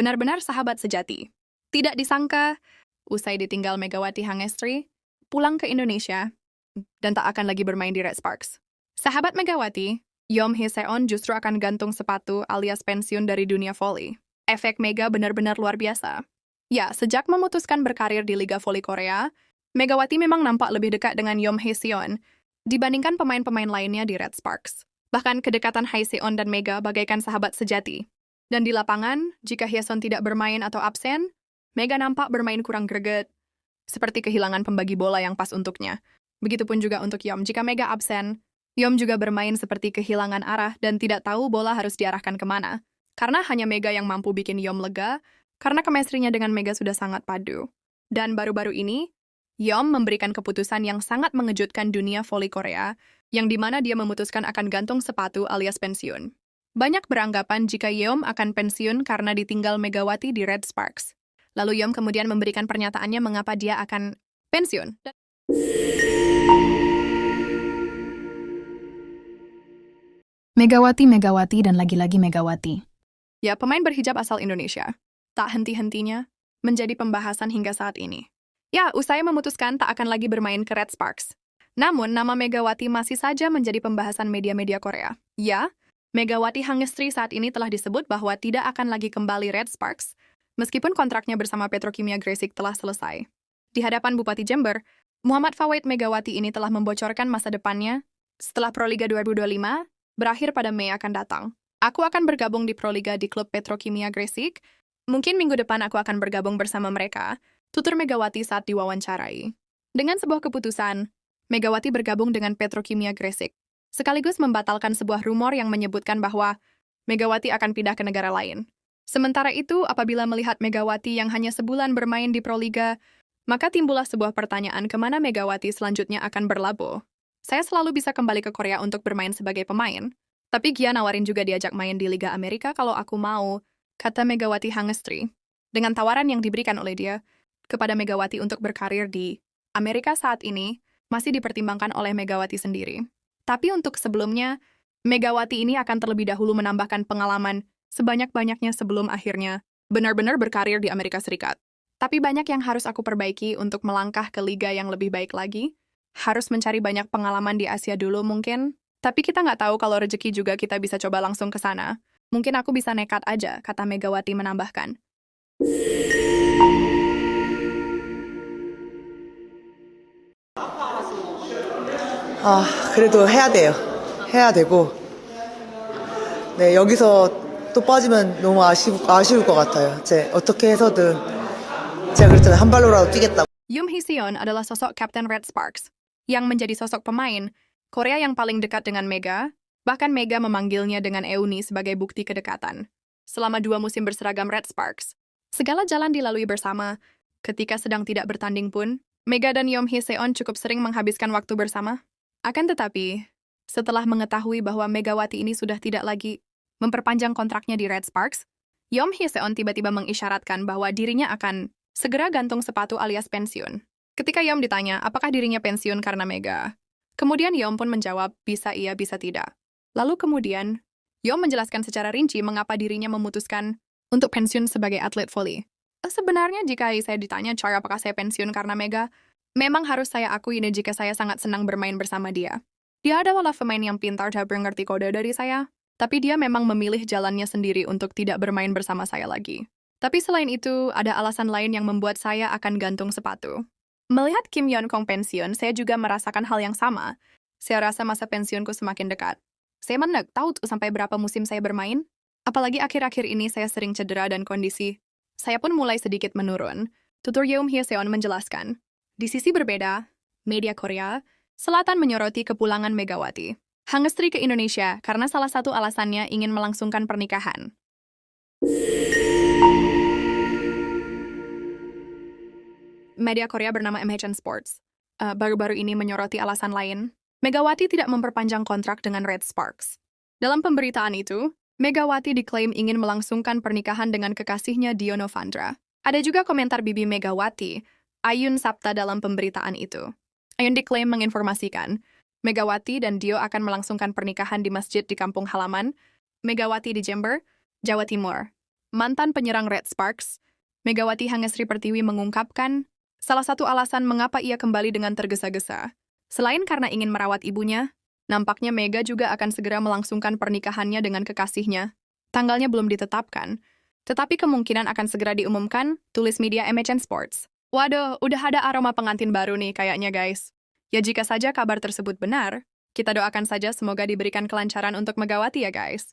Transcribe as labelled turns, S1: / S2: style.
S1: Benar-benar sahabat sejati. Tidak disangka, usai ditinggal Megawati Hangestri, pulang ke Indonesia, dan tak akan lagi bermain di Red Sparks. Sahabat Megawati, Yom Hee-seon justru akan gantung sepatu alias pensiun dari dunia voli. Efek Mega benar-benar luar biasa. Ya, sejak memutuskan berkarir di Liga Voli Korea, Megawati memang nampak lebih dekat dengan Yom Hee-seon dibandingkan pemain-pemain lainnya di Red Sparks. Bahkan kedekatan Hee-seon dan Mega bagaikan sahabat sejati. Dan di lapangan, jika Hee-seon tidak bermain atau absen, Mega nampak bermain kurang greget, seperti kehilangan pembagi bola yang pas untuknya. Begitupun juga untuk Yom. Jika Mega absen, Yom juga bermain seperti kehilangan arah dan tidak tahu bola harus diarahkan kemana. Karena hanya Mega yang mampu bikin Yom lega, karena chemistry-nya dengan Mega sudah sangat padu. Dan baru-baru ini, Yom memberikan keputusan yang sangat mengejutkan dunia voli Korea, yang dimana dia memutuskan akan gantung sepatu alias pensiun. Banyak beranggapan jika Yeom akan pensiun karena ditinggal Megawati di Red Sparks. Lalu Yeom kemudian memberikan pernyataannya mengapa dia akan pensiun.
S2: Megawati dan lagi-lagi Megawati.
S1: Ya, pemain berhijab asal Indonesia. Tak henti-hentinya menjadi pembahasan hingga saat ini. Ya, usai memutuskan tak akan lagi bermain ke Red Sparks. Namun, nama Megawati masih saja menjadi pembahasan media-media Korea. Ya, Megawati Hangestri saat ini telah disebut bahwa tidak akan lagi kembali Red Sparks, meskipun kontraknya bersama Petrokimia Gresik telah selesai. Di hadapan Bupati Jember, Muhammad Fawait Megawati ini telah membocorkan masa depannya setelah Proliga 2025 berakhir pada Mei akan datang. Aku akan bergabung di Proliga di klub Petrokimia Gresik. Mungkin minggu depan aku akan bergabung bersama mereka, tutur Megawati saat diwawancarai. Dengan sebuah keputusan, Megawati bergabung dengan Petrokimia Gresik, sekaligus membatalkan sebuah rumor yang menyebutkan bahwa Megawati akan pindah ke negara lain. Sementara itu, apabila melihat Megawati yang hanya sebulan bermain di Proliga, maka timbullah sebuah pertanyaan kemana Megawati selanjutnya akan berlabuh. Saya selalu bisa kembali ke Korea untuk bermain sebagai pemain, tapi Gia nawarin juga diajak main di Liga Amerika kalau aku mau, kata Megawati Hangestri. Dengan tawaran yang diberikan oleh dia kepada Megawati untuk berkarir di Amerika saat ini, masih dipertimbangkan oleh Megawati sendiri. Tapi untuk sebelumnya, Megawati ini akan terlebih dahulu menambahkan pengalaman sebanyak-banyaknya sebelum akhirnya benar-benar berkarir di Amerika Serikat. Tapi banyak yang harus aku perbaiki untuk melangkah ke liga yang lebih baik lagi. Harus mencari banyak pengalaman di Asia dulu mungkin. Tapi kita nggak tahu kalau rezeki juga kita bisa coba langsung ke sana. Mungkin aku bisa nekat aja, kata Megawati menambahkan.
S3: 그래도 해야 돼요. 해야 되고. 네, 여기서 또 빠지면 너무 아쉬울 것 같아요. 어떻게 해서든 제가 그랬잖아요. 한 발로라도 뛰겠다고.
S1: Yum Hee-seon adalah sosok Kapten Red Sparks, yang menjadi sosok pemain Korea yang paling dekat dengan Mega, bahkan Mega memanggilnya dengan Euni sebagai bukti kedekatan. Selama 2 musim berseragam Red Sparks, segala jalan dilalui bersama. Ketika sedang tidak bertanding pun, Mega dan Yum Hee-seon cukup sering menghabiskan waktu bersama. Akan tetapi, setelah mengetahui bahwa Megawati ini sudah tidak lagi memperpanjang kontraknya di Red Sparks, Yum Hee-seon tiba-tiba mengisyaratkan bahwa dirinya akan segera gantung sepatu alias pensiun. Ketika Yum ditanya apakah dirinya pensiun karena Mega, kemudian Yum pun menjawab bisa iya bisa tidak. Lalu kemudian, Yum menjelaskan secara rinci mengapa dirinya memutuskan untuk pensiun sebagai atlet voli. Sebenarnya jika saya ditanya Char apakah saya pensiun karena Mega, memang harus saya akui ini jika saya sangat senang bermain bersama dia. Dia adalah pemain yang pintar dan mengerti kode dari saya, tapi dia memang memilih jalannya sendiri untuk tidak bermain bersama saya lagi. Tapi selain itu, ada alasan lain yang membuat saya akan gantung sepatu. Melihat Kim Yeon Kong pensiun, saya juga merasakan hal yang sama. Saya rasa masa pensiunku semakin dekat. Saya tahu sampai berapa musim saya bermain. Apalagi akhir-akhir ini saya sering cedera dan kondisi saya pun mulai sedikit menurun. Tutur Yum Hee-seon menjelaskan. Di sisi berbeda, media Korea Selatan menyoroti kepulangan Megawati Hangestri ke Indonesia karena salah satu alasannya ingin melangsungkan pernikahan. Media Korea bernama MHN Sports baru-baru ini menyoroti alasan lain. Megawati tidak memperpanjang kontrak dengan Red Sparks. Dalam pemberitaan itu, Megawati diklaim ingin melangsungkan pernikahan dengan kekasihnya Dio Novandra. Ada juga komentar bibi Megawati, Ayun Sapta dalam pemberitaan itu. Ayun diklaim menginformasikan, Megawati dan Dio akan melangsungkan pernikahan di masjid di kampung halaman, Megawati di Jember, Jawa Timur. mantan penyerang Red Sparks, Megawati Hangesri Pertiwi mengungkapkan salah satu alasan mengapa ia kembali dengan tergesa-gesa. Selain karena ingin merawat ibunya, nampaknya Mega juga akan segera melangsungkan pernikahannya dengan kekasihnya. Tanggalnya belum ditetapkan, tetapi kemungkinan akan segera diumumkan, tulis media MHN Sports. Waduh, udah ada aroma pengantin baru nih kayaknya guys. Ya jika saja kabar tersebut benar, kita doakan saja semoga diberikan kelancaran untuk Megawati ya guys.